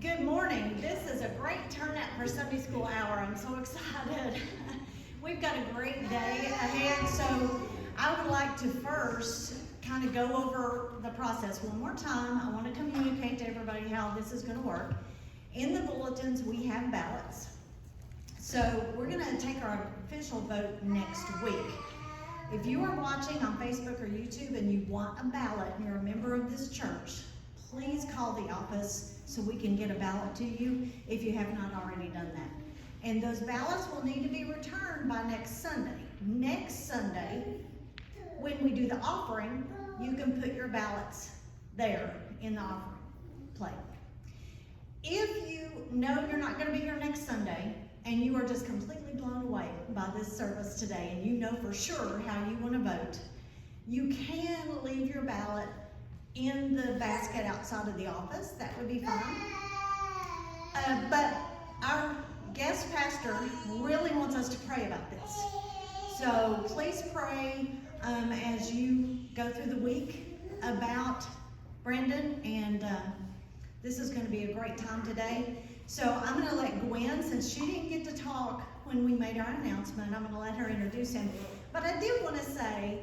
Good morning. This is a great turnout for Sunday school hour. I'm so excited. We've got a great day ahead, so I would like to first kind of go over the process one more time. I want to communicate to everybody how this is going to work. In the bulletins, we have ballots. So we're going to take our official vote next week. If you are watching on Facebook or YouTube and you want a ballot and you're a member of this church, please call the office so we can get a ballot to you if you have not already done that. And those ballots will need to be returned by next Sunday. Next Sunday, when we do the offering, you can put your ballots there in the offering plate. If you know you're not going to be here next Sunday and you are just completely blown away by this service today and you know for sure how you want to vote, you can leave your ballot in the basket outside of the office. That would be fine. But our guest pastor really wants us to pray about this. So please pray as you go through the week about Brendan, and this is going to be a great time today. So I'm going to let Gwen, since she didn't get to talk when we made our announcement, I'm going to let her introduce him. But I did want to say,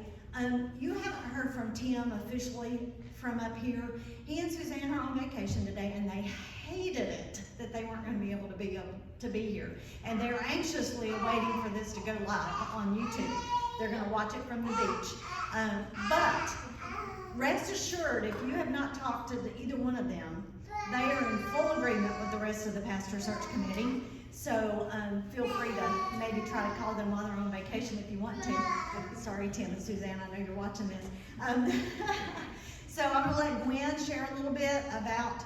you haven't heard from Tim officially from up here. He and Suzanne are on vacation today, and they hated it that they weren't going to be able to be here. And they're anxiously waiting for this to go live on YouTube. They're going to watch it from the beach. But rest assured, if you have not talked to either one of them, they are in full agreement with the rest of the pastor search committee. So feel free to maybe try to call them while they're on vacation if you want to. Sorry, Tim and Suzanne, I know you're watching this. So I'm going to let Gwen share a little bit about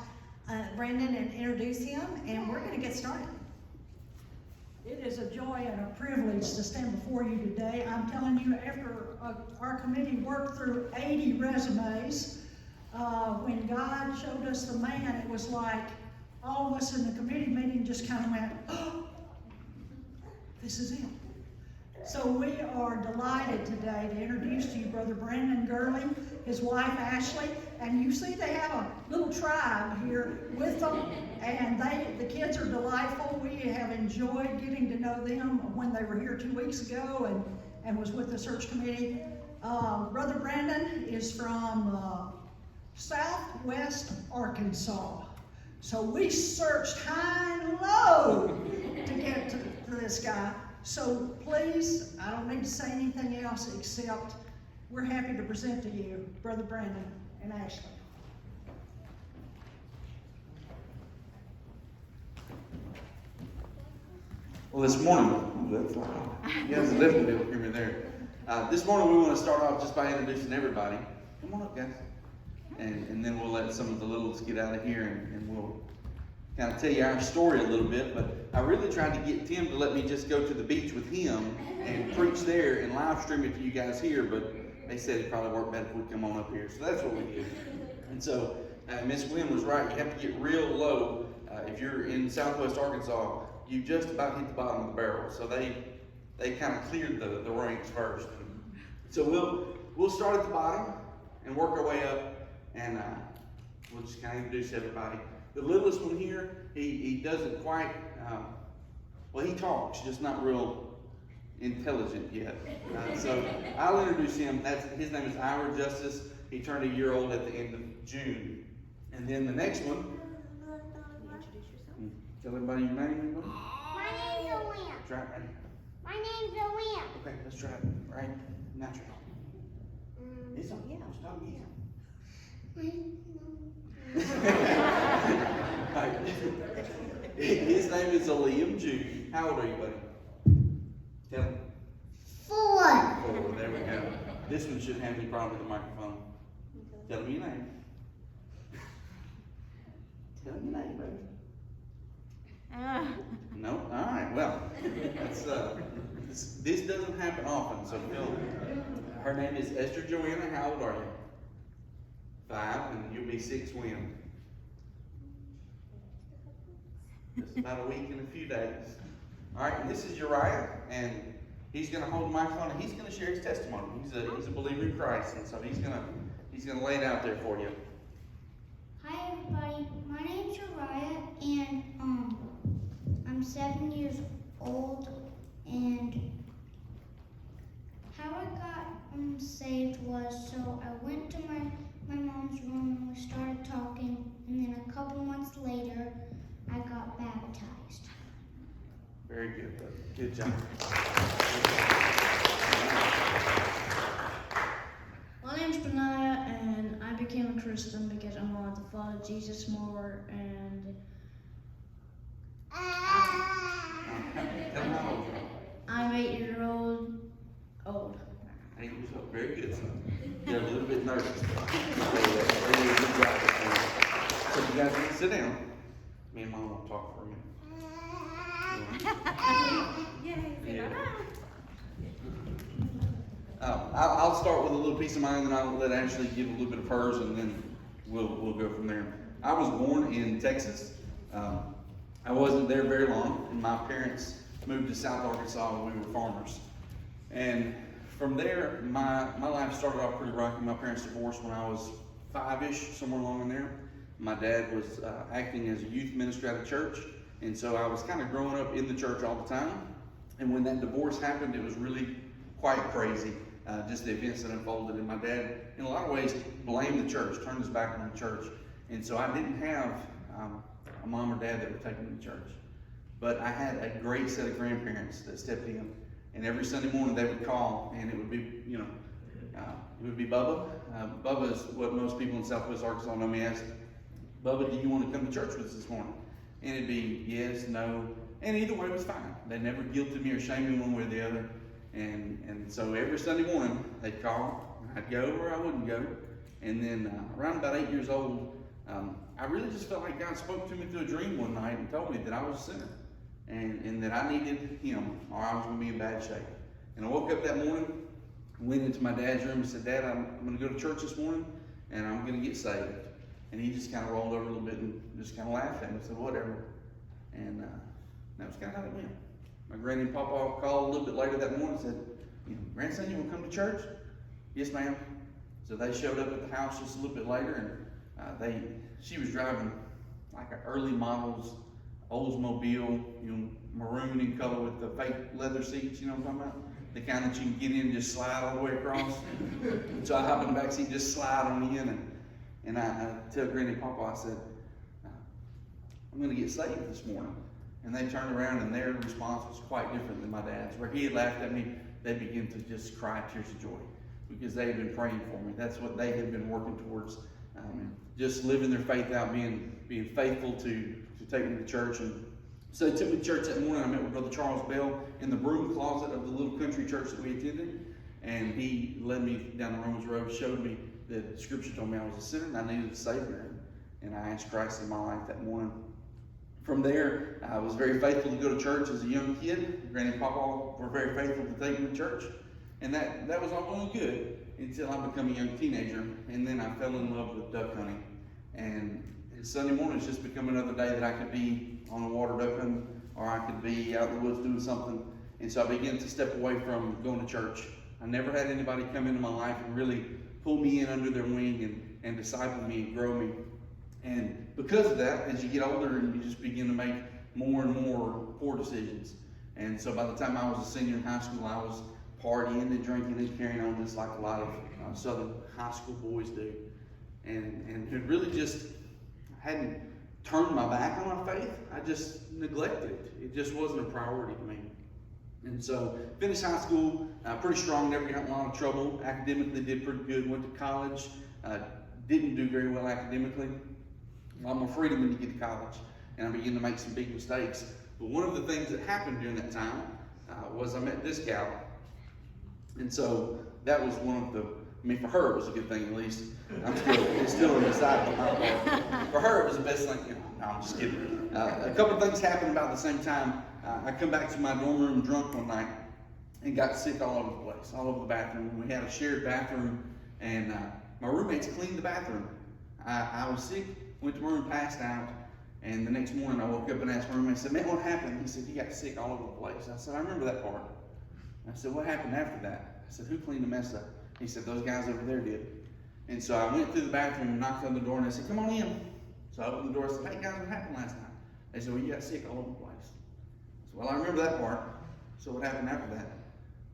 Brandon and introduce him, and we're going to get started. It is a joy and a privilege to stand before you today. I'm telling you, after our committee worked through 80 resumes, when God showed us the man, it was like all of us in the committee meeting just kind of went, oh, this is him. So we are delighted today to introduce to you Brother Brandon Gurley, his wife Ashley, and you see they have a little tribe here with them, and the kids are delightful. We have enjoyed getting to know them when they were here 2 weeks ago and was with the search committee. Brother Brandon is from Southwest Arkansas. So we searched high and low to get to this guy. So please, I don't need to say anything else except we're happy to present to you Brother Brandon and Ashley. Well, this morning, you guys definitely hear me there. This morning we want to start off just by introducing everybody. Come on up, guys. And then we'll let some of the littles get out of here and we'll kind of tell you our story a little bit. But I really tried to get Tim to let me just go to the beach with him and preach there and live stream it to you guys here, but they said it'd probably work better if we come on up here. So that's what we did. And so Miss Wynn was right. You have to get real low. If you're in Southwest Arkansas, you just about hit the bottom of the barrel. So they kind of cleared the ranks first. So we'll start at the bottom and work our way up. And we'll just kind of introduce everybody. The littlest one here, he doesn't quite, well, he talks, just not real intelligent yet. So I'll introduce him. His name is Ira Justice. He turned a year old at the end of June. And then the next one. Can you introduce yourself? Tell everybody your name, everybody. My name's Aaliyah. Try it right here. My name's Aaliyah. Okay, let's try it right now. It's on. Yeah, stop again. His name is Aaliyah Jude. How old are you, buddy? Tell him. 4. 4. There we go. This one shouldn't have any problem with the microphone. Tell him your name. Tell him your name, baby. No? All right. Well, that's, this doesn't happen often. So her name is Esther Joanna. How old are you? 5, and you'll be 6 when? Just about a week and a few days. All right, and this is Uriah, and he's going to hold the microphone, and he's going to share his testimony. He's a believer in Christ, and so he's going to lay it out there for you. Hi everybody, my name's Uriah, couple months later, I got baptized. Very good, brother. Good job. My name's Benaiah, and I became a Christian because I wanted to follow Jesus more, and Tell them how old you are. I'm 8 years old. 8 years old. Very good, son. You're a little bit nervous. Very good job. So you guys need to sit down. Me and Mom will talk for a minute. Yeah. I'll start with a little piece of mine, and I'll let Ashley give a little bit of hers, and then we'll go from there. I was born in Texas. I wasn't there very long, and my parents moved to South Arkansas when we were farmers. And from there, my life started off pretty rocky. My parents divorced when I was 5-ish, somewhere along in there. My dad was acting as a youth minister at a church, and so I was kind of growing up in the church all the time. And when that divorce happened, it was really quite crazy, just the events that unfolded. And my dad, in a lot of ways, blamed the church, turned his back on the church. And so I didn't have a mom or dad that would take me to church. But I had a great set of grandparents that stepped in. And every Sunday morning they would call, and it would be, it would be Bubba. Bubba is what most people in Southwest Arkansas know me as. Bubba, do you want to come to church with us this morning? And it'd be yes, no, and either way was fine. They never guilted me or shamed me one way or the other. And so every Sunday morning they'd call, I'd go or I wouldn't go. And then around about 8 years old, I really just felt like God spoke to me through a dream one night and told me that I was a sinner. And that I needed Him, or I was going to be in bad shape. And I woke up that morning, went into my dad's room and said, Dad, I'm going to go to church this morning, and I'm going to get saved. And he just kind of rolled over a little bit and just kind of laughed at me and said, whatever. And that was kind of how it went. My granny and papa called a little bit later that morning and said, grandson, you want to come to church? Yes, ma'am. So they showed up at the house just a little bit later, and she was driving like an early models Oldsmobile, maroon in color with the fake leather seats, you know what I'm talking about? The kind that you can get in and just slide all the way across. So I hop in the back seat, just slide on in, and I tell Granny and Papa, I said, I'm going to get saved this morning. And they turned around, and their response was quite different than my dad's. Where he had laughed at me, they began to just cry tears of joy because they had been praying for me. That's what they had been working towards, just living their faith out, being faithful to take me to church. And so they took me to church that morning. I met with Brother Charles Bell in the broom closet of the little country church that we attended. And he led me down the Romans Road, showed me that Scripture told me I was a sinner and I needed a Savior. And I asked Christ in my life that morning. From there, I was very faithful to go to church as a young kid. Granny and Papa were very faithful to take me to church. And that was all going good until I became a young teenager. And then I fell in love with duck hunting. And Sunday mornings just become another day that I could be on the water duck hunting, or I could be out in the woods doing something. And so I began to step away from going to church. I never had anybody come into my life and really pull me in under their wing and disciple me and grow me. And because of that, as you get older, you just begin to make more and more poor decisions. And so by the time I was a senior in high school, I was partying and drinking and carrying on just like a lot of Southern high school boys do. And it really just hadn't turned my back on my faith. I just neglected it. It just wasn't a priority to me. And so finished high school pretty strong, never got in a lot of trouble. Academically did pretty good, went to college, didn't do very well academically. A lot more freedom when you get to college, and I began to make some big mistakes. But one of the things that happened during that time was I met this gal. And so that was one of the, for her it was a good thing at least. It's still an aside on my part. For her it was the best thing. No, I'm just kidding. A couple of things happened about the same time. I come back to my dorm room drunk one night and got sick all over the place, all over the bathroom. We had a shared bathroom, and my roommates cleaned the bathroom. I was sick, went to my room, passed out, and the next morning I woke up and asked my roommate, I said, man, what happened? He said, you got sick all over the place. I said, I remember that part. I said, what happened after that? I said, who cleaned the mess up? He said, those guys over there did. And so I went through the bathroom and knocked on the door, and I said, come on in. So I opened the door and said, hey guys, what happened last night? They said, well, you got sick all over the place. I said, well, I remember that part. So what happened after that?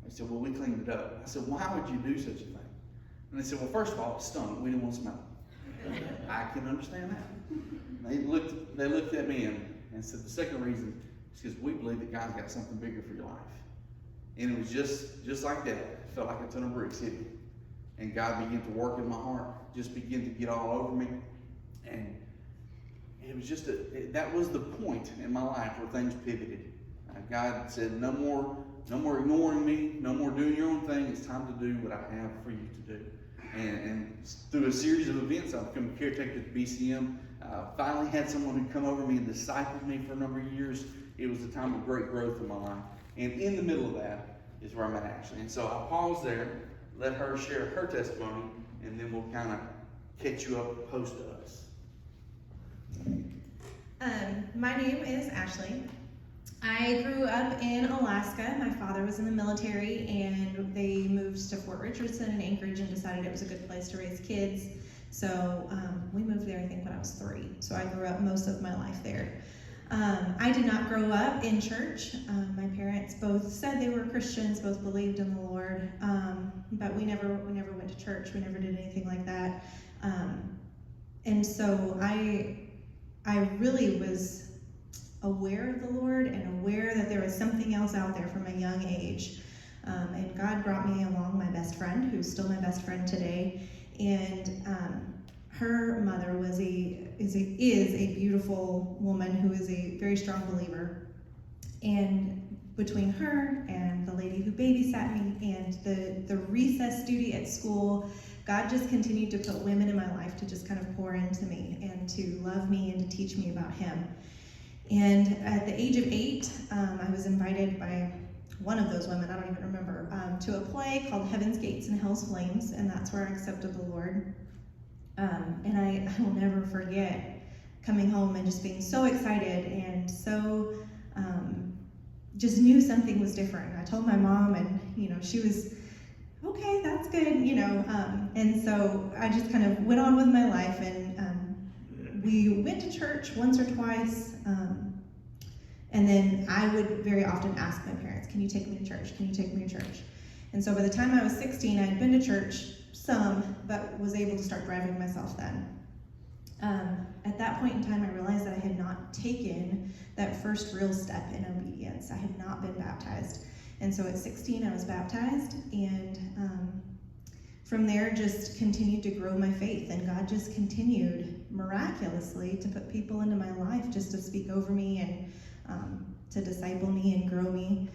They said, well, we cleaned it up. I said, why would you do such a thing? And they said, well, first of all, it stunk. We didn't want to smell it. I can understand that. they looked at me and said, the second reason is because we believe that God's got something bigger for your life. And it was just like that. It felt like a ton of bricks hit me. And God began to work in my heart, just began to get all over me. And it was just that was the point in my life where things pivoted. God said, no more ignoring me, no more doing your own thing. It's time to do what I have for you to do. And through a series of events, I've become a caretaker at BCM. Finally had someone who come over me and discipled me for a number of years. It was a time of great growth in my life. And in the middle of that is where I'm at actually. And so I'll pause there, let her share her testimony, and then we'll kind of catch you up post us. My name is Ashley. I grew up in Alaska. My father was in the military, and they moved to Fort Richardson and Anchorage and decided it was a good place to raise kids. So we moved there, I think, when I was 3. So I grew up most of my life there. I did not grow up in church. My parents both said they were Christians, both believed in the Lord, but we never went to church. We never did anything like that. And so I really was aware of the Lord and aware that there was something else out there from a young age. And God brought me along my best friend, who's still my best friend today. And her mother is a beautiful woman who is a very strong believer. And between her and the lady who babysat me and the recess duty at school, God just continued to put women in my life to just kind of pour into me and to love me and to teach me about Him. And at the age of 8, I was invited by one of those women, I don't even remember, to a play called Heaven's Gates and Hell's Flames, and that's where I accepted the Lord. And I will never forget coming home and just being so excited and so just knew something was different. I told my mom, and she was, okay, that's good, and so I just kind of went on with my life, and we went to church once or twice, and then I would very often ask my parents, can you take me to church? Can you take me to church? And so by the time I was 16, I had been to church some, but was able to start driving myself then. At that point in time, I realized that I had not taken that first real step in obedience. I had not been baptized. And so at 16, I was baptized, and from there just continued to grow my faith, and God just continued miraculously to put people into my life just to speak over me and to disciple me and grow me.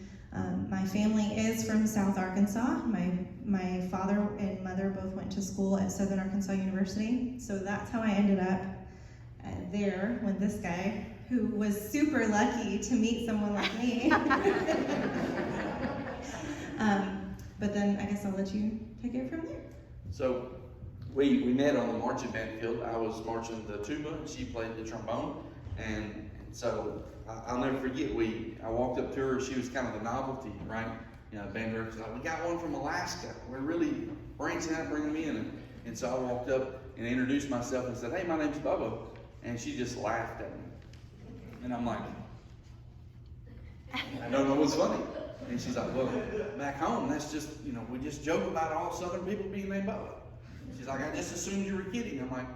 My family is from South Arkansas. My father and mother both went to school at Southern Arkansas University, so that's how I ended up there with this guy who was super lucky to meet someone like me. But then I guess I'll let you take it from there. So we met on the marching band field. I was marching the tuba, and she played the trombone. And so I'll never forget, I walked up to her. She was kind of the novelty, right? The band director was like, we got one from Alaska. We're really branching out, bringing them in. And so I walked up and introduced myself and said, hey, my name's Bubba. And she just laughed at me. And I'm like, I don't know what's funny. And she's like, well, back home, that's just, we just joke about all Southern people being named Bubba. She's like, I just assumed you were kidding. I'm like,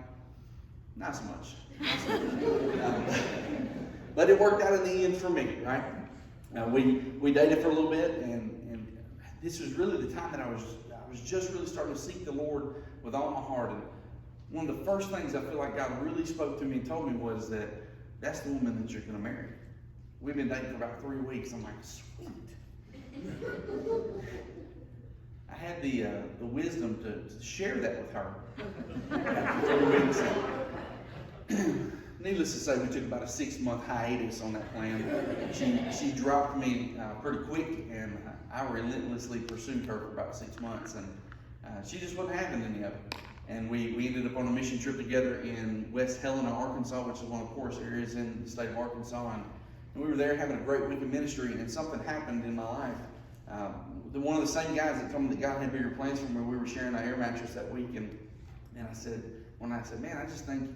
not so much. But it worked out in the end for me, right? We dated for a little bit, and this was really the time that I was just really starting to seek the Lord with all my heart. And one of the first things I feel like God really spoke to me and told me was that that's the woman that you're going to marry. We've been dating for about 3 weeks. I'm like, sweet. I had the wisdom to share that with her after 3 weeks. Needless to say, we took about a 6-month hiatus on that plan. She dropped me pretty quick, and I relentlessly pursued her for about 6 months, and she just wasn't having any of it. And we ended up on a mission trip together in West Helena, Arkansas, which is one of the poorest areas in the state of Arkansas. And we were there having a great week of ministry, and something happened in my life. One of the same guys that told me that God had bigger plans for me, we were sharing our air mattress that week, and I said, man, I just think,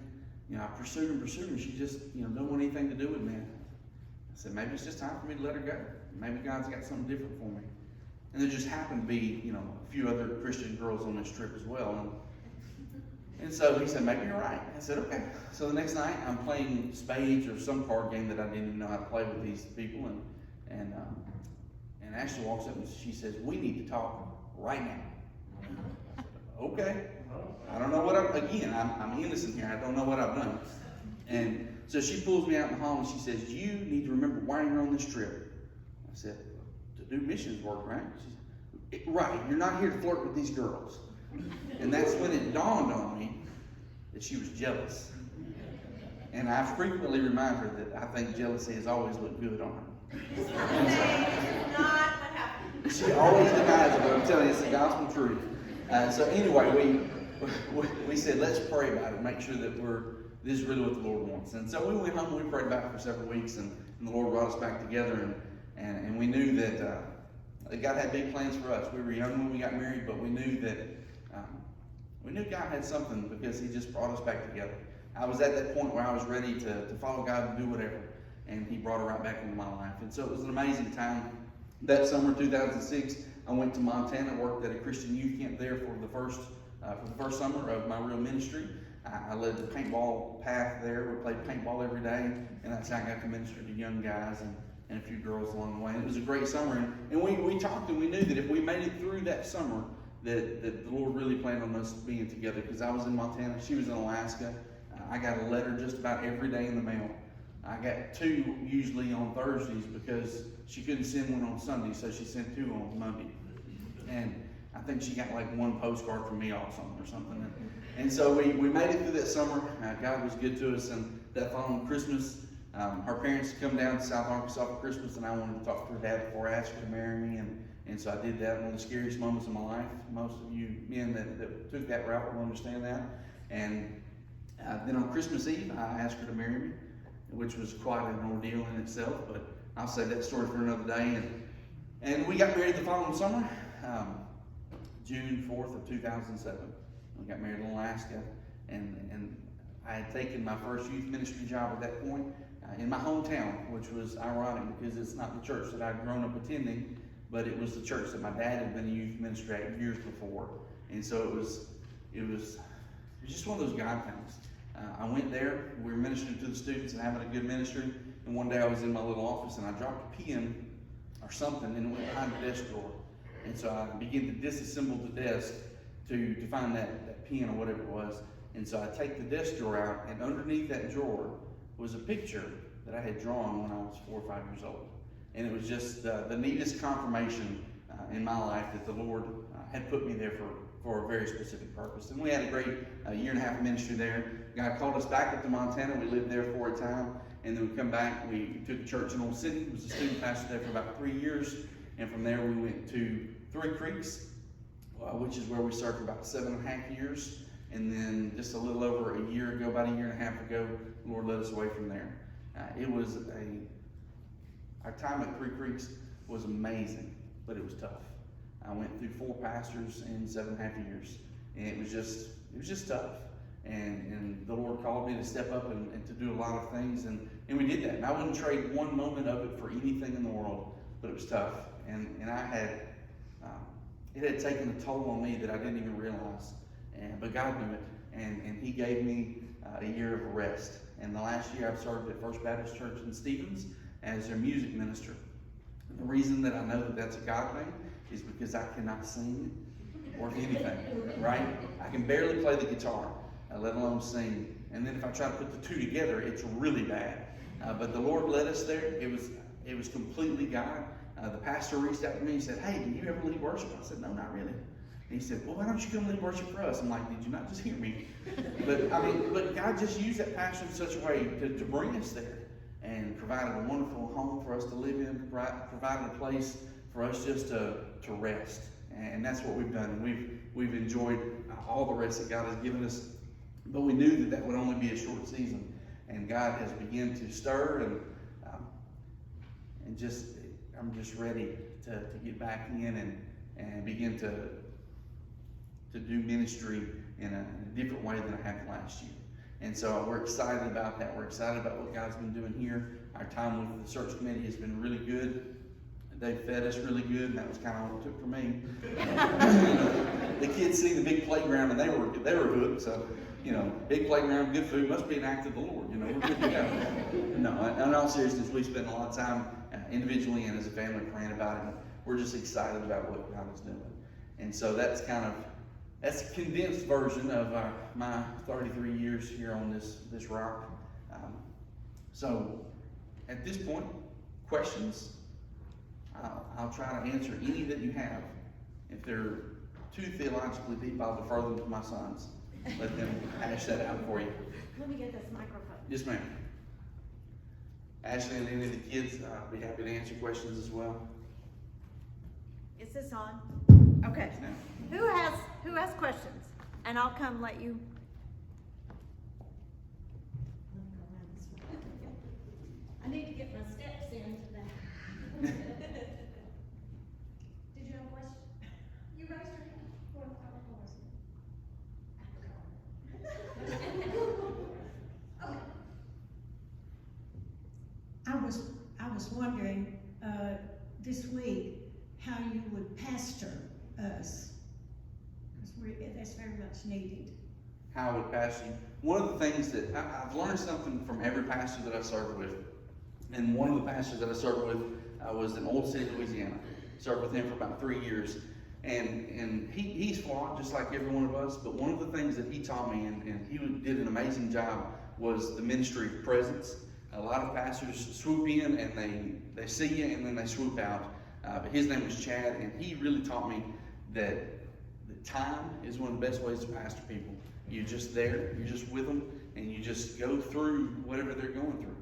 I pursued her, she just, don't want anything to do with me. I said, maybe it's just time for me to let her go. Maybe God's got something different for me. And there just happened to be, a few other Christian girls on this trip as well. And so he said, maybe you're right. I said, okay. So the next night, I'm playing spades or some card game that I didn't even know how to play with these people. And Ashley walks up and she says, we need to talk right now. I said, okay. I don't know what I'm innocent here. I don't know what I've done. And so she pulls me out in the hall and she says, you need to remember why you're on this trip. I said, to do missions work, right? She said, right, you're not here to flirt with these girls. And that's when it dawned on me that she was jealous. And I frequently remind her that I think jealousy has always looked good on her. Not what happened. She always denies it, but I'm telling you, it's the gospel truth. So anyway, we said, let's pray about it, make sure that this is really what the Lord wants. And so we went home, we prayed about it for several weeks, and the Lord brought us back together, and we knew that God had big plans for us. We were young when we got married, but we knew that God had something because He just brought us back together. I was at that point where I was ready to follow God and do whatever, and He brought her right back into my life. And so it was an amazing time. That summer, 2006, I went to Montana, worked at a Christian youth camp there for the first summer of my real ministry. I led the paintball path there. We played paintball every day, and that's how I got to minister to young guys and a few girls along the way. And it was a great summer, and we talked, and we knew that if we made it through that summer, that the Lord really planned on us being together, because I was in Montana, she was in Alaska. I got a letter just about every day in the mail. I got 2 usually on Thursdays because she couldn't send one on Sunday, so she sent 2 on Monday. And I think she got like 1 postcard from me also or something. And so we made it through that summer. God was good to us. And that following Christmas, her parents had come down to South Arkansas for Christmas, and I wanted to talk to her dad before I asked her to marry me. And so I did that. One of the scariest moments of my life. Most of you men that took that route will understand that. And then on Christmas Eve, I asked her to marry me, which was quite an ordeal in itself, but I'll save that story for another day. And we got married the following summer, June 4th of 2007. We got married in Alaska, and I had taken my first youth ministry job at that point in my hometown, which was ironic because it's not the church that I'd grown up attending, but it was the church that my dad had been a youth minister at years before. And so it was just one of those God things. I went there, we were ministering to the students and having a good ministry, and one day I was in my little office and I dropped a pen or something and it went behind the desk drawer. And so I began to disassemble the desk to find that pen or whatever it was. And so I take the desk drawer out, and underneath that drawer was a picture that I had drawn when I was 4 or 5 years old. And it was just the neatest confirmation in my life that the Lord had put me there for a very specific purpose. And we had a great 1.5 year of ministry there. God called us back up to Montana. We lived there for a time, and then we come back. We took a church in Old City. Was a student pastor there for about 3 years, and from there we went to Three Creeks, which is where we served for about 7.5 years. And then just a little over a year ago, about 1.5 years ago, the Lord led us away from there. Our time at Three Creeks was amazing, but it was tough. I went through 4 pastors in 7.5 years, and it was just tough. And the Lord called me to step up and to do a lot of things, and we did that. And I wouldn't trade one moment of it for anything in the world, but it was tough. And it had taken a toll on me that I didn't even realize. But God knew it, and He gave me a year of rest. And the last year I've served at First Baptist Church in Stevens as their music minister. And the reason that I know that that's a God thing is because I cannot sing or anything, right? I can barely play the guitar, let alone sing. And then if I try to put the 2 together, it's really bad. But the Lord led us there. It was completely God. The pastor reached out to me and said, "Hey, do you ever lead worship?" I said, "No, not really." And he said, "Well, why don't you come lead worship for us?" I'm like, "Did you not just hear me?" But God just used that pastor in such a way to bring us there and provided a wonderful home for us to live in, provided a place for us just to rest. And that's what we've done. We've enjoyed all the rest that God has given us. But we knew that would only be a short season. And God has begun to stir, and I'm just ready to get back in and begin to do ministry in a different way than I had last year. And so we're excited about that. We're excited about what God's been doing here. Our time with the search committee has been really good. They fed us really good, and that was kind of what it took for me. The kids see the big playground, and they were hooked. So big playground, good food, must be an act of the Lord, we're good to go. No, in all seriousness, we spend a lot of time individually and as a family praying about it, and we're just excited about what God is doing. And so that's a condensed version of my 33 years here on this rock. So at this point, questions, I'll try to answer any that you have. If they're too theologically deep, I'll defer them to my sons. Let them hash that out for you. Let me get this microphone. Yes, ma'am. Ashley and any of the kids, I'll be happy to answer questions as well. Is this on? Okay. Now, Who has questions? And I'll come let you. I need to get my steps in today. Did you have a question? You raised your hand. I was wondering, this week, how you would pastor us, because that's very much needed. how I would pastor you. One of the things that I've learned something from every pastor that I served with, and one of the pastors that I served with was in Old City, Louisiana. Served with him for about 3 years, and he's flawed just like every one of us. But one of the things that he taught me, and he did an amazing job, was the ministry of presence. A lot of pastors swoop in and they see you and then they swoop out. But his name was Chad, and he really taught me that the time is one of the best ways to pastor people. You're just there, you're just with them, and you just go through whatever they're going through.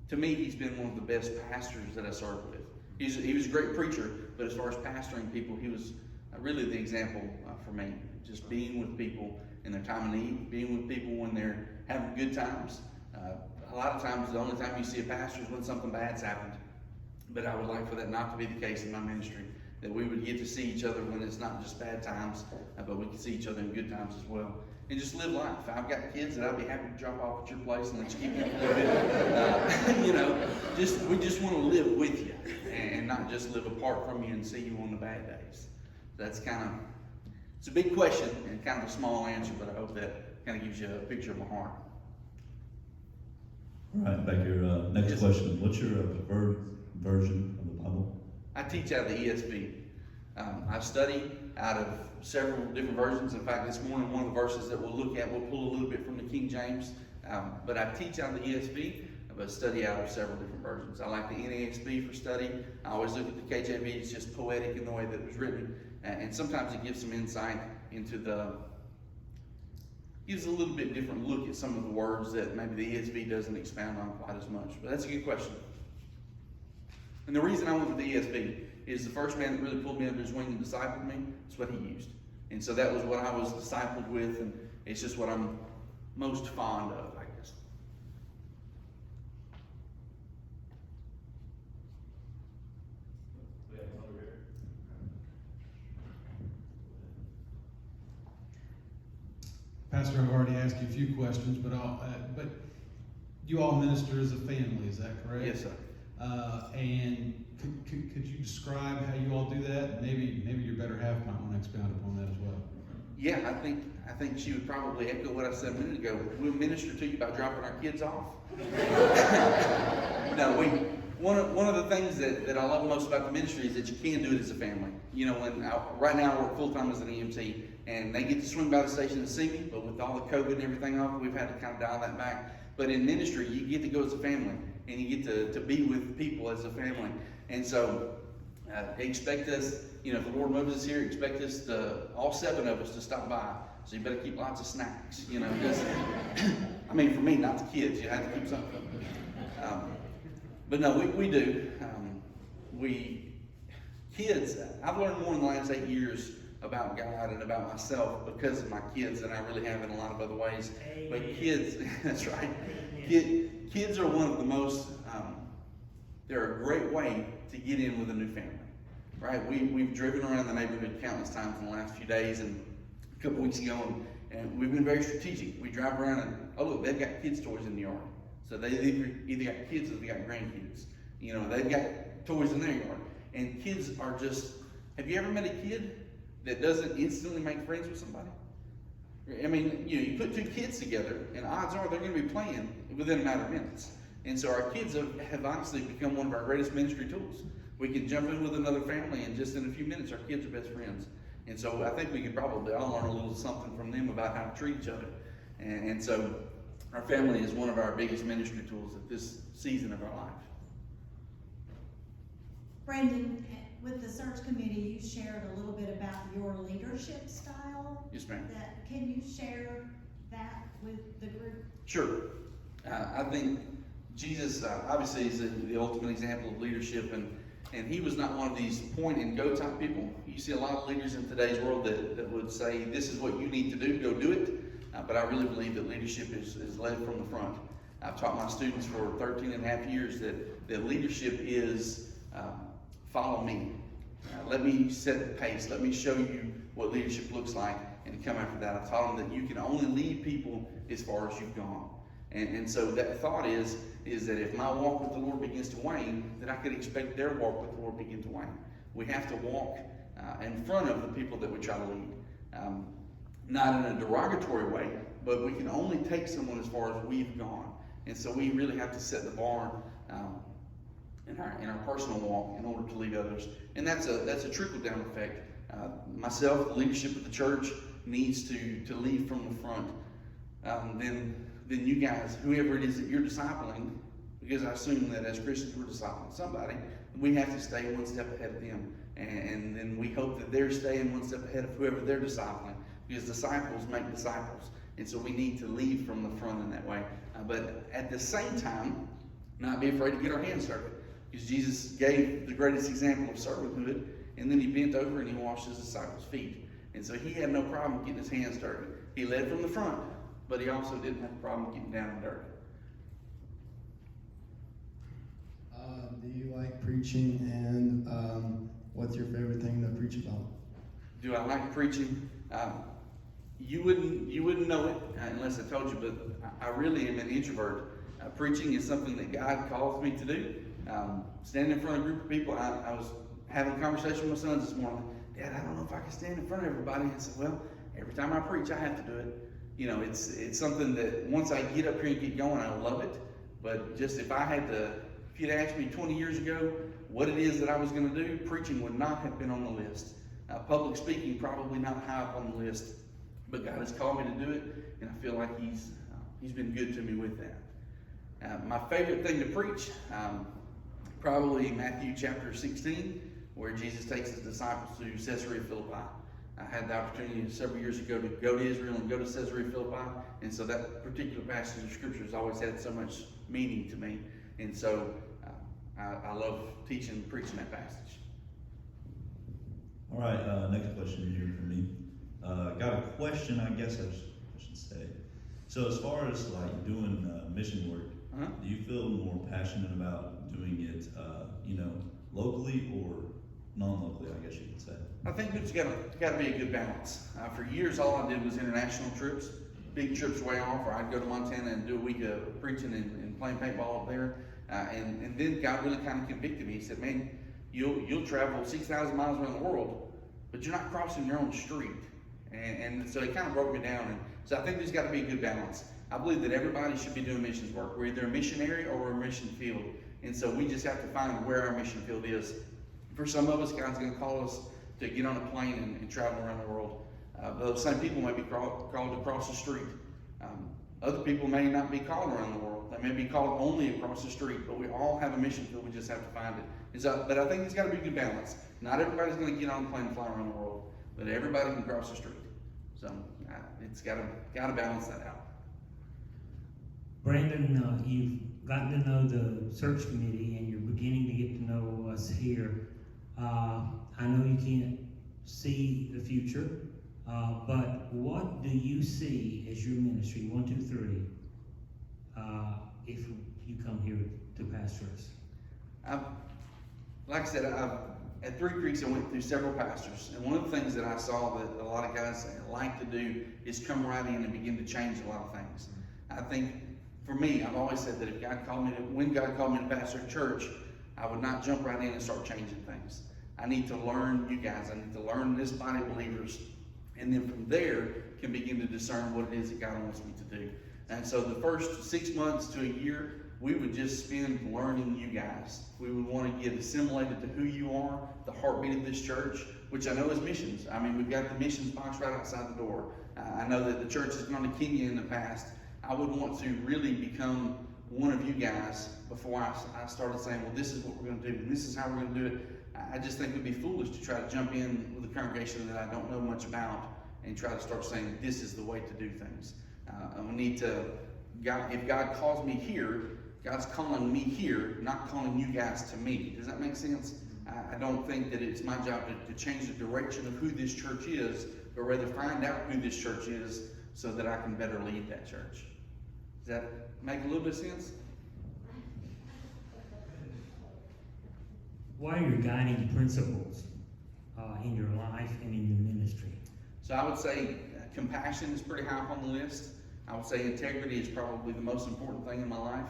To me, he's been one of the best pastors that I served with. He was a great preacher, but as far as pastoring people, he was really the example for me. Just being with people in their time of need, being with people when they're having good times. A lot of times, the only time you see a pastor is when something bad's happened. But I would like for that not to be the case in my ministry, that we would get to see each other when it's not just bad times, but we can see each other in good times as well. And just live life. I've got kids that I'd be happy to drop off at your place and let you keep them a little bit. We just want to live with you and not just live apart from you and see you on the bad days. That's it's a big question and kind of a small answer, but I hope that kind of gives you a picture of my heart. All right, back here. Next question. What's your preferred version of the Bible? I teach out of the ESV. I study out of several different versions. In fact, this morning, one of the verses that we'll look at, we'll pull a little bit from the King James. But I teach out of the ESV, but study out of several different versions. I like the NASB for study. I always look at the KJV. It's just poetic in the way that it was written. And sometimes it gives some insight into gives a little bit different look at some of the words that maybe the ESV doesn't expound on quite as much. But that's a good question. And the reason I went with the ESV is the first man that really pulled me under his wing and discipled me, that's what he used. And so that was what I was discipled with, and it's just what I'm most fond of, I guess. Pastor, I've already asked you a few questions, but you all minister as a family, is that correct? Yes, sir. And could you describe how you all do that? Maybe your better half might want to expound upon that as well. Yeah, I think she would probably echo what I said a minute ago. We'll minister to you by dropping our kids off. No, one of the things that I love most about the ministry is that you can do it as a family. Right now I work full time as an EMT, and they get to swing by the station and see me, but with all the COVID and everything off, we've had to kind of dial that back. But in ministry, you get to go as a family, and you get to be with people as a family. And so expect us, if the Lord moves us here, expect us all 7 of us to stop by. So you better keep lots of snacks, just, for me, not the kids, you have to keep something. But no, we do. Kids, I've learned more in the last 8 years about God and about myself because of my kids than I really have in a lot of other ways. Amen. But kids, that's right. Kids are one of the most, they're a great way to get in with a new family, right? We've driven around the neighborhood countless times in the last few days and a couple weeks ago, and we've been very strategic. We drive around and, oh look, they've got kids' toys in the yard. So they either got kids or they got grandkids. They've got toys in their yard. And kids are just, have you ever met a kid that doesn't instantly make friends with somebody? I mean, you put two kids together, and odds are they're going to be playing within a matter of minutes. And so our kids have honestly become one of our greatest ministry tools. We can jump in with another family, and just in a few minutes, our kids are best friends. And so I think we could probably all learn a little something from them about how to treat each other. And so our family is one of our biggest ministry tools at this season of our life. Brandon, with the search committee, you shared a little bit about your leadership style. Yes, ma'am. Can you share that with the group? Sure. I think Jesus obviously is the ultimate example of leadership, and he was not one of these point and go type people. You see a lot of leaders in today's world that would say, this is what you need to do, go do it. But I really believe that leadership is led from the front. I've taught my students for 13 and a half years that leadership is follow me. Let me set the pace. Let me show you what leadership looks like, and come after that. I taught them that you can only lead people as far as you've gone. And so that thought is that if my walk with the Lord begins to wane, then I could expect their walk with the Lord begin to wane. We have to walk in front of the people that we try to lead. Not in a derogatory way, but we can only take someone as far as we've gone. And so we really have to set the bar in our personal walk in order to lead others. And that's a trickle-down effect. Myself, the leadership of the church, needs to lead from the front. Then you guys, whoever it is that you're discipling, because I assume that as Christians we're discipling somebody, we have to stay one step ahead of them. And then we hope that they're staying one step ahead of whoever they're discipling, because disciples make disciples. And so we need to lead from the front in that way. But at the same time, not be afraid to get our hands dirty. Because Jesus gave the greatest example of servanthood, and then he bent over and he washed his disciples' feet. And so he had no problem getting his hands dirty. He led from the front, but he also didn't have a problem getting down and dirty. Do you like preaching, and what's your favorite thing to preach about? Do I like preaching? You wouldn't know it unless I told you, but I really am an introvert. Preaching is something that God calls me to do. Standing in front of a group of people, I was having a conversation with my sons this morning. Dad, I don't know if I can stand in front of everybody. I said, well, every time I preach, I have to do it. You know, it's something that once I get up here and get going, I love it. But just if you'd asked me 20 years ago what it is that I was going to do, preaching would not have been on the list. Public speaking probably not high up on the list. But God has called me to do it, and I feel like He's been good to me with that. My favorite thing to preach, probably Matthew chapter 16, where Jesus takes his disciples to Caesarea Philippi. I had the opportunity several years ago to go to Israel and go to Caesarea Philippi, and so that particular passage of Scripture has always had so much meaning to me, and so I love teaching and preaching that passage. All right, next question here for me. Got a question, I guess I should say. So as far as like doing mission work, do you feel more passionate about doing it, locally or non-locally, I guess you could say? I think there's got to be a good balance. For years, all I did was international trips, big trips way off, or I'd go to Montana and do a week of preaching and playing paintball up there. And then God really kind of convicted me. He said, man, you'll travel 6,000 miles around the world, but you're not crossing your own street. And so it kind of broke me down. And so I think there's got to be a good balance. I believe that everybody should be doing missions work. We're either a missionary or we're a mission field. And so we just have to find where our mission field is. For some of us, God's going to call us to get on a plane and travel around the world. Those same people may be called to cross the street. Other people may not be called around the world. They may be called only across the street, but we all have a mission field. We just have to find it. But I think it's got to be a good balance. Not everybody's going to get on a plane and fly around the world, but everybody can cross the street. So it's got to balance that out. Brandon, you've gotten to know the search committee, and you're beginning to get to know us here. I know you can't see the future, but what do you see as your ministry, 1, 2, 3, if you come here to pastor us? Like I said, at Three Creeks, I went through several pastors, and one of the things that I saw that a lot of guys like to do is come right in and begin to change a lot of things. I think, for me, I've always said that when God called me to pastor a church, I would not jump right in and start changing things. I need to learn you guys. I need to learn this body of believers, and then from there can begin to discern what it is that God wants me to do. And so the first 6 months to a year, we would just spend learning you guys. We would want to get assimilated to who you are, the heartbeat of this church, which I know is missions. I mean, we've got the missions box right outside the door. I know that the church has gone to Kenya in the past. I would want to really become one of you guys before I started saying, well, this is what we're going to do, and this is how we're going to do it. I just think it would be foolish to try to jump in with a congregation that I don't know much about and try to start saying, this is the way to do things. We need to, if God calls me here, God's calling me here, not calling you guys to me. Does that make sense? I don't think that it's my job to change the direction of who this church is, but rather find out who this church is so that I can better lead that church. Does that make a little bit of sense? What are your guiding principles in your life and in your ministry? So I would say compassion is pretty high up on the list. I would say integrity is probably the most important thing in my life.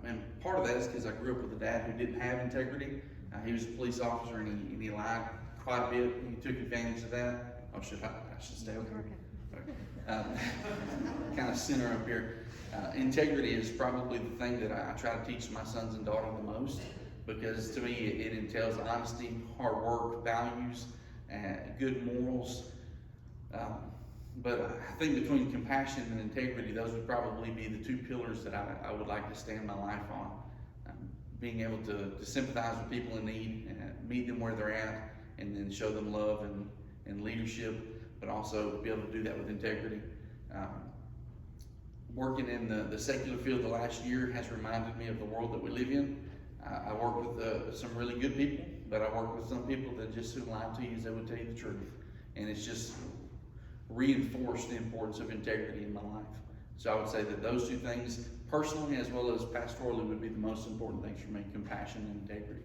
And part of that is because I grew up with a dad who didn't have integrity. He was a police officer and he lied quite a bit, and he took advantage of that. Oh, I should stay over here. Kind of center up here. Integrity is probably the thing that I try to teach my sons and daughter the most, because to me it entails honesty, hard work, values, good morals. But I think between compassion and integrity, those would probably be the two pillars that I would like to stand my life on. Being able to sympathize with people in need, meet them where they're at, and then show them love and leadership, but also be able to do that with integrity. Working in the secular field the last year has reminded me of the world that we live in. I work with some really good people, but I work with some people that just soon lie to you as they would tell you the truth. And it's just reinforced the importance of integrity in my life. So I would say that those two things, personally as well as pastorally, would be the most important things for me: compassion and integrity.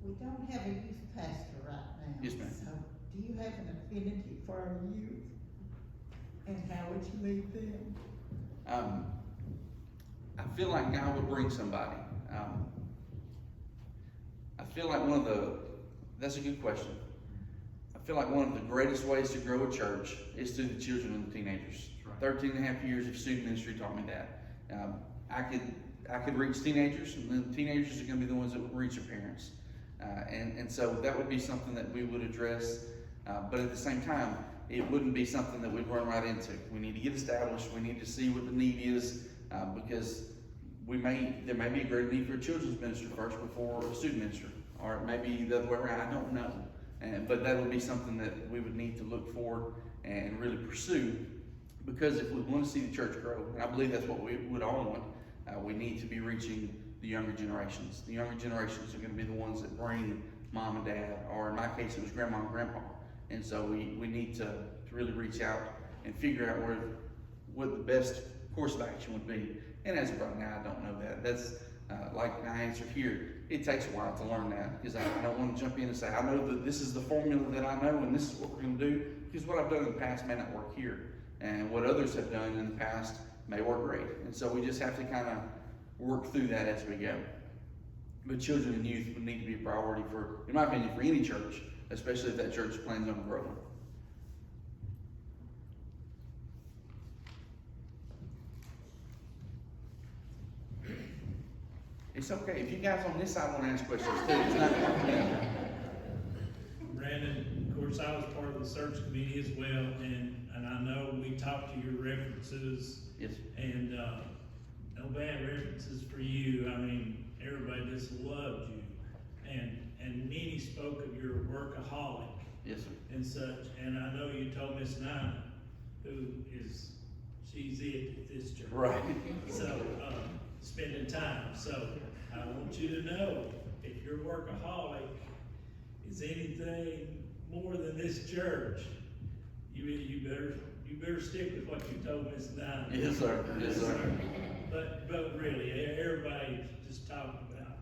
We don't have a youth pastor right now. Yes, ma'am. So do you have an affinity for our youth? And how would you lead them? I feel like God would bring somebody. I feel like that's a good question. I feel like one of the greatest ways to grow a church is through the children and the teenagers. Right. 13 and a half years of student ministry taught me that. I could reach teenagers, and then teenagers are going to be the ones that would reach their parents. And so that would be something that we would address, but at the same time, it wouldn't be something that we'd run right into. We need to get established. We need to see what the need is, because there may be a greater need for a children's minister first before a student minister, or it may be the other way around. I don't know, but that would be something that we would need to look for and really pursue, because if we want to see the church grow, and I believe that's what we would all want, we need to be reaching the younger generations. The younger generations are going to be the ones that bring mom and dad, or in my case, it was grandma and grandpa. And so we need to really reach out and figure out what the best course of action would be. And as of right now, I don't know that. That's like I answered here. It takes a while to learn that, because I don't want to jump in and say, I know that this is the formula that I know and this is what we're going to do, because what I've done in the past may not work here. And what others have done in the past may work great. And so we just have to kind of work through that as we go. But children and youth would need to be a priority for, in my opinion, for any church, especially if that church plans on growing. It's okay. If you guys on this side want to ask questions too, it's not Brandon, of course, I was part of the search committee as well, and I know we talked to your references. Yes. And no bad references for you. I mean, everybody just loved you. And many spoke of your workaholic. Yes, sir. And such. And I know you told Miss Nina, she's it at this church. Right. So, spending time. So I want you to know, if your workaholic is anything more than this church, you better stick with what you told Miss Nina. Yes, sir. Yes, sir. But really, everybody just talked about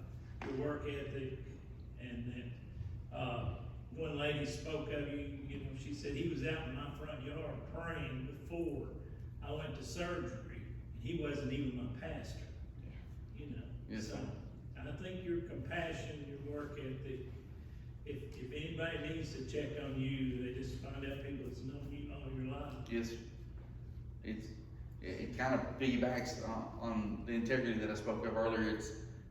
your work ethic, and that one lady spoke of you. You know, she said he was out in my front yard praying before I went to surgery. He wasn't even my pastor. You know. Yes, so sir. And I think your compassion, your work ethic, if anybody needs to check on you, they just find out people that's known you all your life. Yes. It kind of piggybacks on the integrity that I spoke of earlier.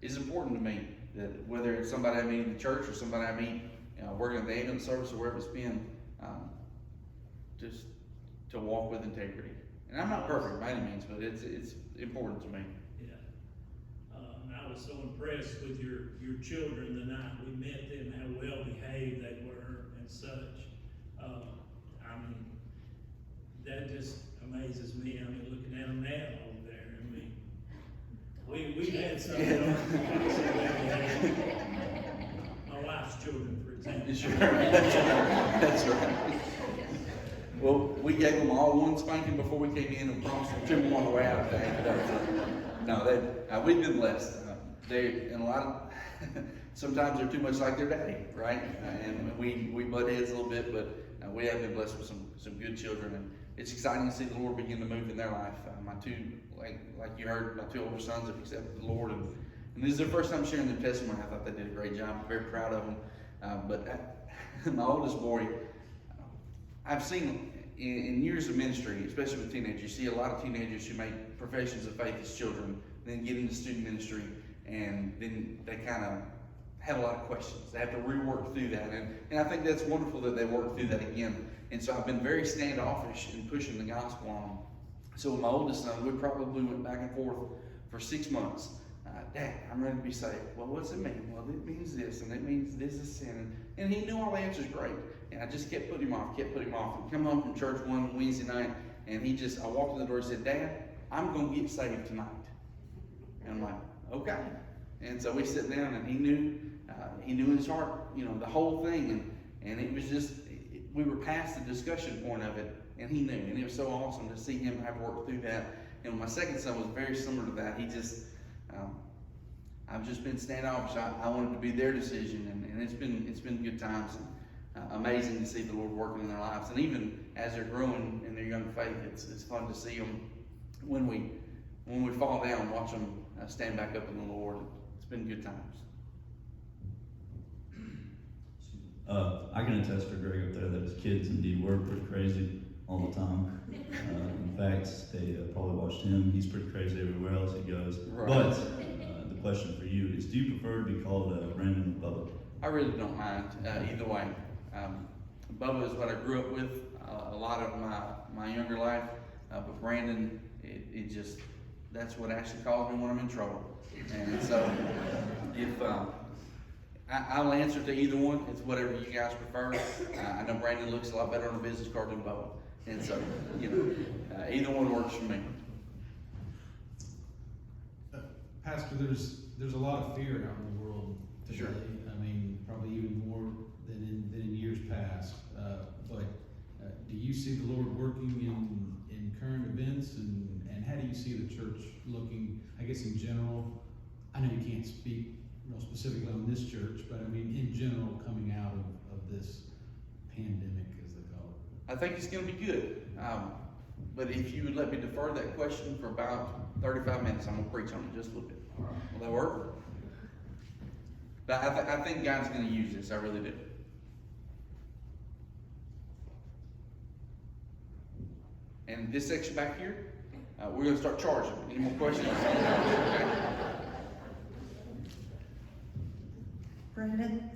It's important to me that whether it's somebody I meet in the church or somebody I meet working at the ambulance service or wherever it's been, just to walk with integrity. And I'm not perfect by any means, but it's important to me. Yeah. I was so impressed with your children the night we met them, how well behaved they were and such. I mean, that just amazes me. I mean, looking at them now over there, I mean, we've had some my wife's children, for example. Sure. That's right. Well, we gave them all one spanking before we came in and promised them 2 more on the way out. No, we've been blessed. And a lot of, sometimes they're too much like their daddy, right? And we butt heads a little bit, but we have been blessed with some good children, and it's exciting to see the Lord begin to move in their life. My two, like you heard, my 2 older sons have accepted the Lord, and this is their first time sharing their testimony. I thought they did a great job. I'm very proud of them. But my oldest boy, I've seen in years of ministry, especially with teenagers, you see a lot of teenagers who make professions of faith as children, then get into student ministry, and then they kind of have a lot of questions. They have to rework through that, and I think that's wonderful that they work through that again. And so I've been very standoffish in pushing the gospel on them. So with my oldest son, we probably went back and forth for 6 months. Dad, I'm ready to be saved. Well, what's it mean? Well, it means this, and it means this is sin. And he knew all the answers great. And I just kept putting him off, And come home from church one Wednesday night, and I walked in the door and said, Dad, I'm going to get saved tonight. And I'm like, okay. And so we sat down, and he knew in his heart, the whole thing. And it was just, we were past the discussion point of it, and he knew. And it was so awesome to see him have worked through that. And my second son was very similar to that. He just, I've just been standoffish. I wanted to be their decision, and it's been good times. Amazing to see the Lord working in their lives, and even as they're growing in their young faith, it's fun to see them when we fall down, watch them stand back up in the Lord. It's been good times. I can attest for Greg up there that his kids indeed were pretty crazy all the time. In fact, they probably watched him. He's pretty crazy everywhere else he goes. Right. But the question for you is, do you prefer to be called Brandon or Bubba? I really don't mind either way. Bubba is what I grew up with a lot of my younger life, but Brandon, it just, that's what Ashley calls me when I'm in trouble. And so if I'll answer to either one. It's whatever you guys prefer. I know Brandon looks a lot better on a business card than Bubba, and so either one works for me. Pastor, there's a lot of fear out in the world today. Sure. I mean, probably even more than in years past. But do you see the Lord working in current events, and how do you see the church looking, I guess, in general? I know you can't speak specifically on this church, but I mean in general, coming out of this pandemic, as they call it. I think it's going to be good. But if you would let me defer that question for about 35 minutes, I'm going to preach on it just a little bit. All right. Will that work? But I think God's going to use this. I really do. And this section back here, we're going to start charging. Any more questions? Okay. Brandon,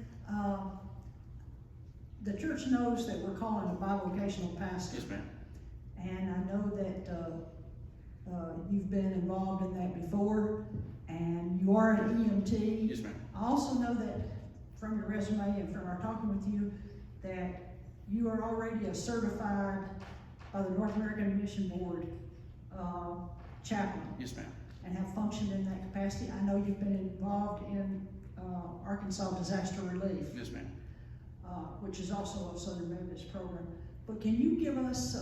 the church knows that we're calling a bivocational pastor. Yes, ma'am. And I know that you've been involved in that before, and you are an EMT. Yes, ma'am. I also know that from your resume and from our talking with you, that you are already a certified by the North American Mission Board chaplain. Yes, ma'am. And have functioned in that capacity. I know you've been involved in Arkansas Disaster Relief. Yes, ma'am. Which is also a Southern Baptist program. But can you give us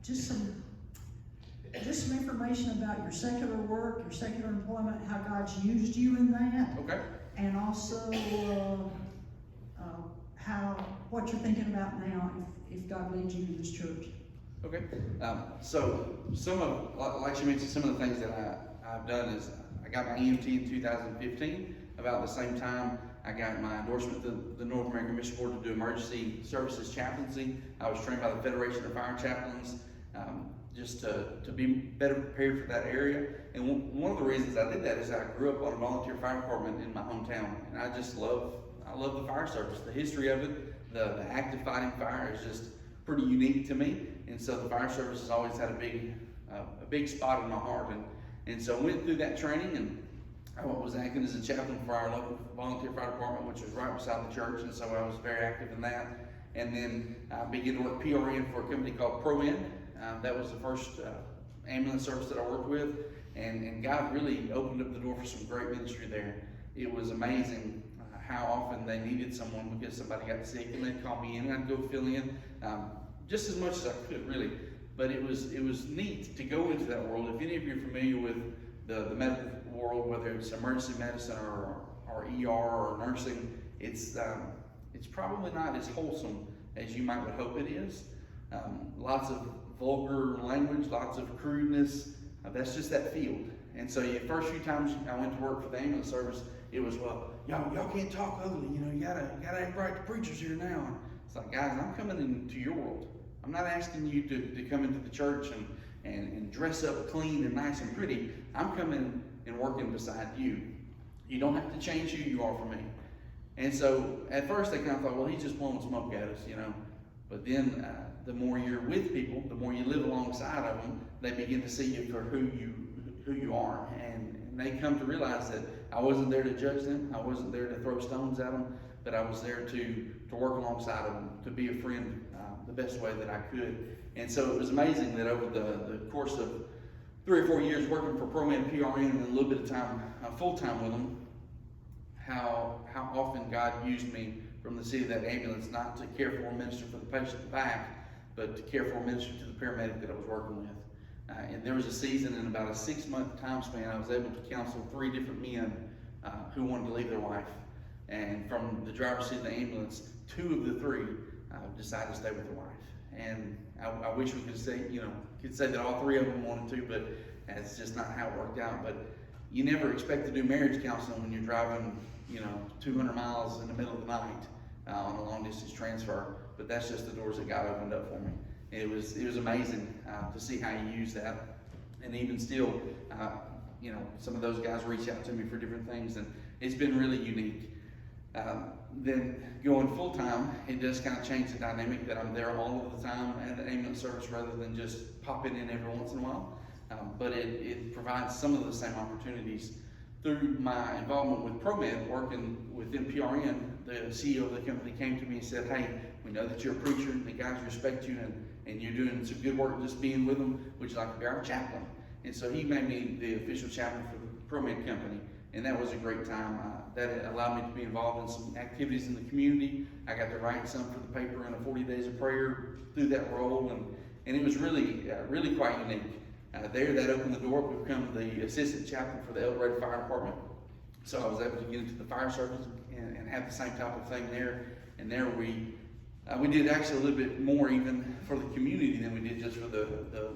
just some information about your secular work, your secular employment, how God's used you in that? Okay. And also what you're thinking about now if God leads you to this church. Okay. So some of, like you mentioned, some of the things that I've done is I got my EMT in 2015. about the same time, I got my endorsement to the North American Mission Board to do emergency services chaplaincy. I was trained by the Federation of Fire Chaplains, just to be better prepared for that area. And one of the reasons I did that is I grew up on a volunteer fire department in my hometown, and I love the fire service. The history of it, the active fighting fire is just pretty unique to me, and so the fire service has always had a big spot in my heart. And so I went through that training, and I was acting as a chaplain for our local volunteer fire department, which was right beside the church, and so I was very active in that. And then I began to work PRN for a company called ProN. That was the first ambulance service that I worked with, and God really opened up the door for some great ministry there. It was amazing how often they needed someone because somebody got sick, and they'd call me in, and I'd go fill in just as much as I could, really. But it was neat to go into that world. If any of you are familiar with the medical world, whether it's emergency medicine or ER or nursing, it's probably not as wholesome as you might would hope it is. Lots of vulgar language, lots of crudeness. That's just that field. And so the first few times I went to work for the ambulance service, it was, well, y'all can't talk ugly. You gotta act right. The preacher's here now. It's like, guys, I'm coming into your world. I'm not asking you to come into the church and dress up clean and nice and pretty. I'm coming and working beside you. You don't have to change who you are for me. And so at first they kind of thought, well, he's just blowing smoke at us, But then the more you're with people, the more you live alongside of them, they begin to see you for who you are. And they come to realize that I wasn't there to judge them. I wasn't there to throw stones at them, but I was there to work alongside of them, to be a friend the best way that I could. And so it was amazing that over the course of 3 or 4 years working for ProN, PRN, and a little bit of time full-time with them, how often God used me from the seat of that ambulance, not to care for and minister for the patient back, but to care for and minister to the paramedic that I was working with. And there was a season in about a 6-month time span, I was able to counsel 3 different men who wanted to leave their wife. And from the driver's seat of the ambulance, 2 of the 3 decided to stay with their wife. And I wish we could say that all 3 of them wanted to, but that's just not how it worked out. But you never expect to do marriage counseling when you're driving, 200 miles in the middle of the night on a long distance transfer. But that's just the doors that God opened up for me. It was amazing to see how He used that. And even still, some of those guys reach out to me for different things, and it's been really unique. Then going full-time, it does kind of change the dynamic that I'm there all of the time at the ambulance service rather than just popping in every once in a while. But it provides some of the same opportunities. Through my involvement with ProMed, working within PRN, the CEO of the company came to me and said, hey, we know that you're a preacher, and the guys respect you, and you're doing some good work just being with them. Would you like to be our chaplain? And so he made me the official chaplain for the ProMed company. And that was a great time. That allowed me to be involved in some activities in the community. I got to write some for the paper in a 40 Days of Prayer through that role, and it was really quite unique. There, that opened the door to become the assistant chaplain for the El Dorado Fire Department. So I was able to get into the fire service and have the same type of thing there. And there we did actually a little bit more even for the community than we did just for the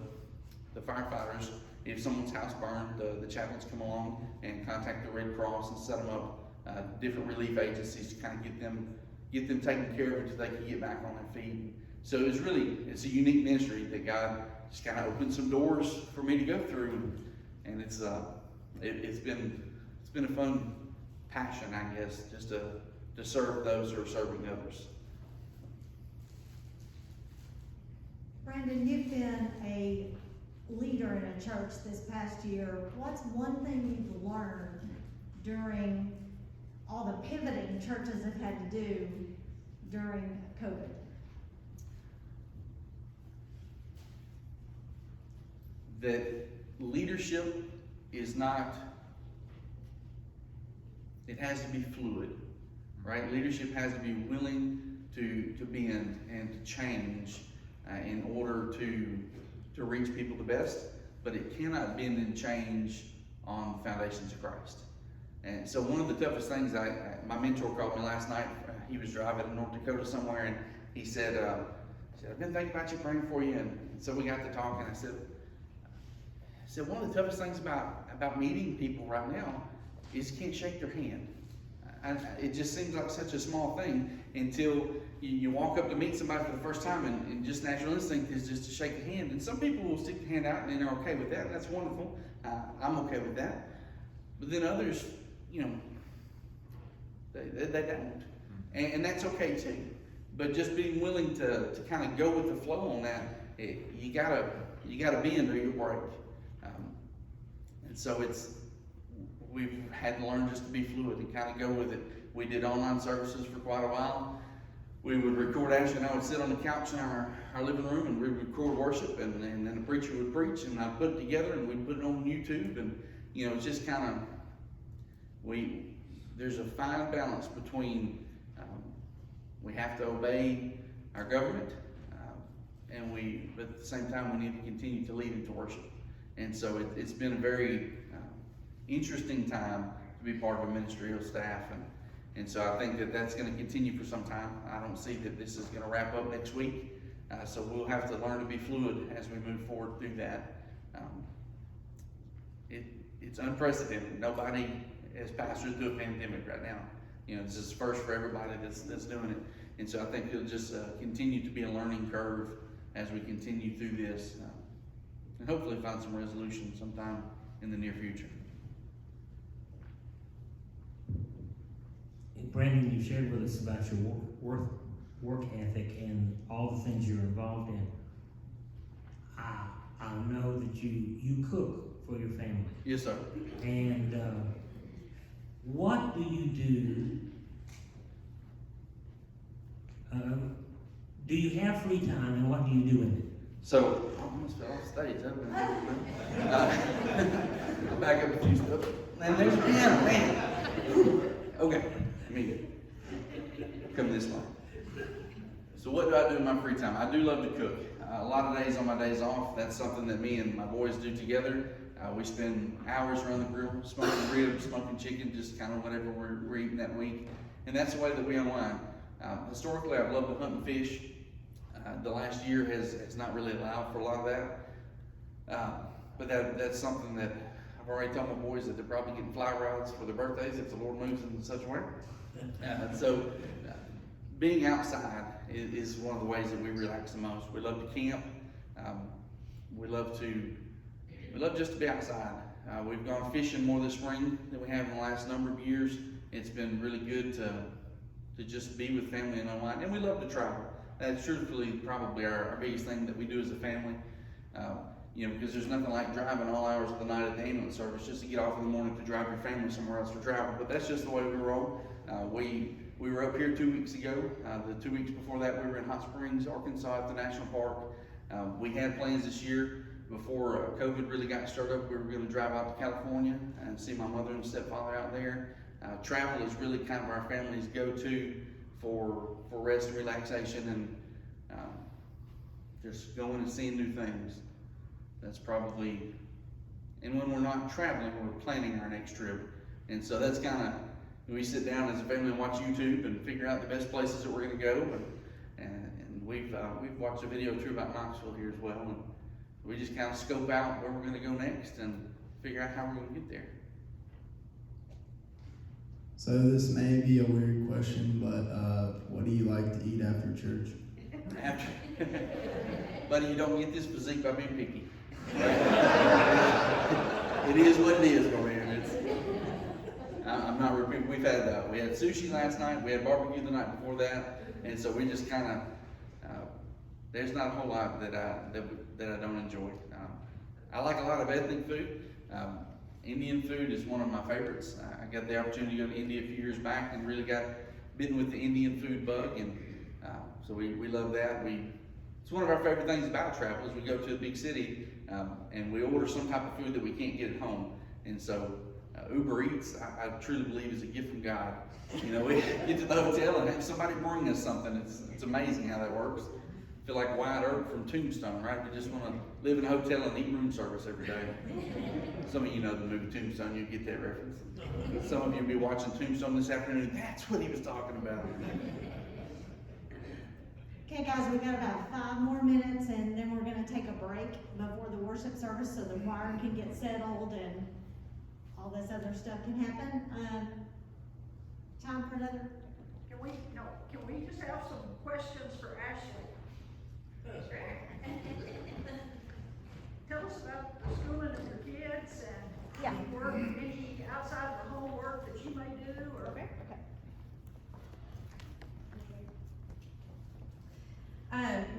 firefighters. If someone's house burned, the chaplains come along and contact the Red Cross and set them up different relief agencies to kind of get them taken care of until they can get back on their feet. So it's a unique ministry that God just kind of opened some doors for me to go through, and it's been a fun passion, I guess, just to serve those who are serving others. Brandon, you've been a leader in a church this past year. What's one thing you've learned during all the pivoting churches have had to do during COVID? That leadership is not, it has to be fluid, right? Leadership has to be willing to bend and to change in order to reach people the best, but it cannot bend and change on the foundations of Christ. And so one of the toughest things, my mentor called me last night. He was driving in North Dakota somewhere, and he said, I've been thinking about you, praying for you. And so we got to talking. I said, one of the toughest things about meeting people right now is you can't shake their hand. it just seems like such a small thing until you walk up to meet somebody for the first time, and just natural instinct is just to shake a hand. And some people will stick their hand out and they're okay with that. That's wonderful. I'm okay with that. But then others, they don't. And that's okay too. But just being willing to kind of go with the flow on that, you gotta bend or you'll break. And so we've had to learn just to be fluid and kind of go with it. We did online services for quite a while. We would record Ashley and I would sit on the couch in our living room and we'd record worship, and then the preacher would preach, and I'd put it together and we'd put it on YouTube, and it's just kind of, there's a fine balance between we have to obey our government, but at the same time we need to continue to lead into worship. And so it's been a very interesting time to be part of a ministerial staff, and so I think that's going to continue for some time. I don't see that this is going to wrap up next week, so we'll have to learn to be fluid as we move forward through that. It's unprecedented. Nobody has passed through a pandemic right now. This is first for everybody that's doing it. And so I think it'll just continue to be a learning curve as we continue through this, and hopefully find some resolution sometime in the near future. And Brandon, you shared with us about your work ethic and all the things you're involved in. I know that you cook for your family. Yes, sir. And what do you do? Do you have free time, and what do you do with it? So, I almost fell off stage. I'll back up a few steps. And there's a piano, man. Okay, come this way. So what do I do in my free time? I do love to cook. A lot of days on my days off, that's something that me and my boys do together. We spend hours around the grill, smoking ribs, smoking chicken, just kind of whatever we're eating that week. And that's the way that we unwind. Historically, I've loved to hunt and fish. The last year has not really allowed for a lot of that. But that's something that I've already told my boys that they're probably getting fly rods for their birthdays if the Lord moves in such a way. So being outside is one of the ways that we relax the most. We love to camp. We love just to be outside. We've gone fishing more this spring than we have in the last number of years. It's been really good to just be with family and unwind. And we love to travel. That's truthfully probably our biggest thing that we do as a family. Because there's nothing like driving all hours of the night at the ambulance service just to get off in the morning to drive your family somewhere else for travel. But that's just the way we roll. We were up here 2 weeks ago. The 2 weeks before that, we were in Hot Springs, Arkansas at the National Park. We had plans this year before COVID really got started up. We were going to drive out to California and see my mother and stepfather out there. Travel is really kind of our family's go-to for rest and relaxation, and just going and seeing new things. That's probably, and when we're not traveling, we're planning our next trip. And so that's kind of, we sit down as a family and watch YouTube and figure out the best places that we're going to go. And we've watched a video or two about Knoxville here as well. And we just kind of scope out where we're going to go next and figure out how we're going to get there. So this may be a weird question, but what do you like to eat after church? Buddy, you don't get this physique by being picky. It is what it is, man. I'm not repeating. We had sushi last night. We had barbecue the night before that, and so we just kind of. There's not a whole lot that I don't enjoy. I like a lot of ethnic food. Indian food is one of my favorites. I got the opportunity to go to India a few years back and really got bitten with the Indian food bug, and so we love that. It's one of our favorite things about travel is we go to a big city and we order some type of food that we can't get at home. And so Uber Eats, I truly believe, is a gift from God. We get to the hotel and have somebody bring us something. It's amazing how that works. I feel like Wyatt Earp from Tombstone, right? We just want to live in a hotel and eat room service every day. Some of you know the movie Tombstone, you get that reference. Some of you will be watching Tombstone this afternoon. That's what he was talking about. Okay, guys, we got about 5 more minutes, and then we're going to take a break before the worship service so the choir can get settled and all this other stuff can happen. time for another? Can we just have some questions for Ashley? Tell us about the schooling of your kids and Yeah. any work, any outside of the home work that you may do, or. Okay.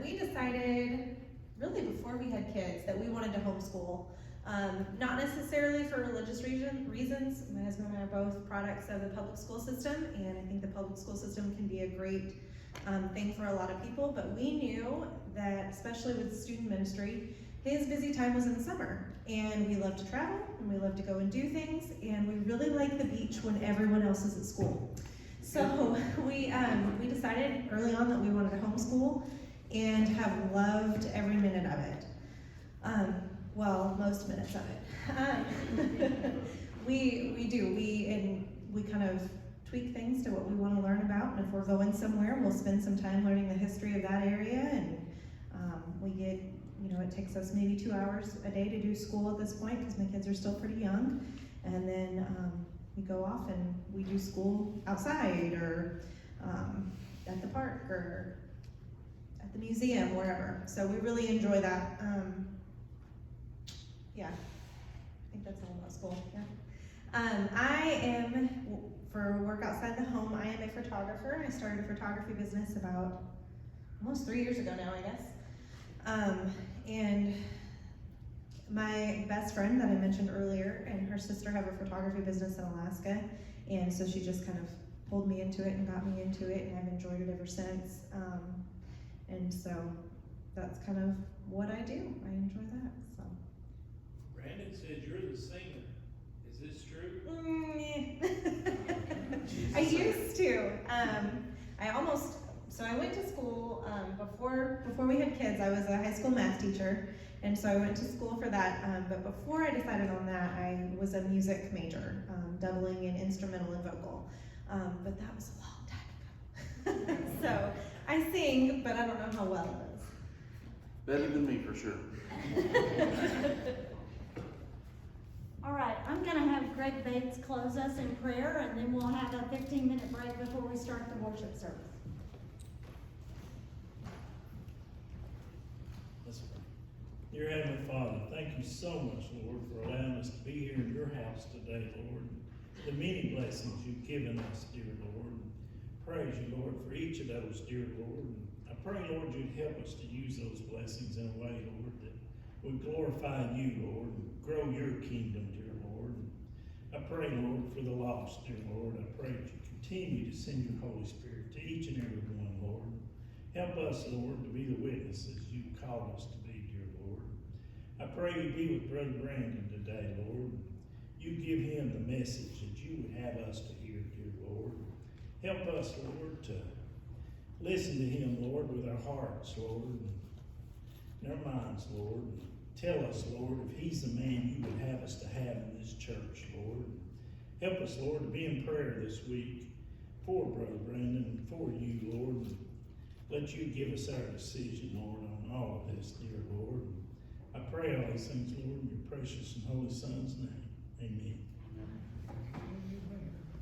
We decided really before we had kids that we wanted to homeschool. Not necessarily for religious reasons. My husband and I are both products of the public school system, and I think the public school system can be a great thing for a lot of people, but we knew that, especially with student ministry, his busy time was in the summer, and we love to travel, and we love to go and do things, and we really like the beach when everyone else is at school. So we decided early on that we wanted to homeschool, and have loved every minute of it. Well, most minutes of it. We do. We kind of tweak things to what we want to learn about, and if we're going somewhere, we'll spend some time learning the history of that area, and we get, it takes us maybe 2 hours a day to do school at this point, because my kids are still pretty young, and then we go off and we do school outside, or at the park, or at the museum, wherever. So we really enjoy that. Yeah, I think that's all about school, yeah. I am, for work outside the home, I am a photographer. I started a photography business about almost 3 years ago now, I guess. And my best friend that I mentioned earlier and her sister have a photography business in Alaska, and so she just kind of pulled me into it and got me into it, and I've enjoyed it ever since. And so that's kind of what I do. I enjoy that, so. Brandon said you're the singer. Is this true? I used to. I went to school, before we had kids, I was a high school math teacher, and so I went to school for that, but before I decided on that, I was a music major, doubling in instrumental and vocal, but that was a long time ago. So, I sing, but I don't know how well it is. Better than me, for sure. All right, I'm gonna have Greg Bates close us in prayer, and then we'll have a 15-minute break before we start the worship service. Dear Heavenly Father, thank you so much, Lord, for allowing us to be here in your house today, Lord. The many blessings you've given us, dear Lord. Praise you, Lord, for each of those, dear Lord. I pray, Lord, you'd help us to use those blessings in a way, Lord, that would glorify you, Lord, and grow your kingdom, dear Lord. I pray, Lord, for the lost, dear Lord. I pray that you continue to send your Holy Spirit to each and every one, Lord. Help us, Lord, to be the witnesses you called us to be, dear Lord. I pray you be with Brother Brandon today, Lord. You give him the message that you would have us to hear, dear Lord. Help us, Lord, to listen to him, Lord, with our hearts, Lord, and our minds, Lord. Tell us, Lord, if he's the man you would have us to have in this church, Lord. Help us, Lord, to be in prayer this week for Brother Brandon and for you, Lord. Let you give us our decision, Lord, on all of this, dear Lord. I pray all these things, Lord, in your precious and holy Son's name. Amen.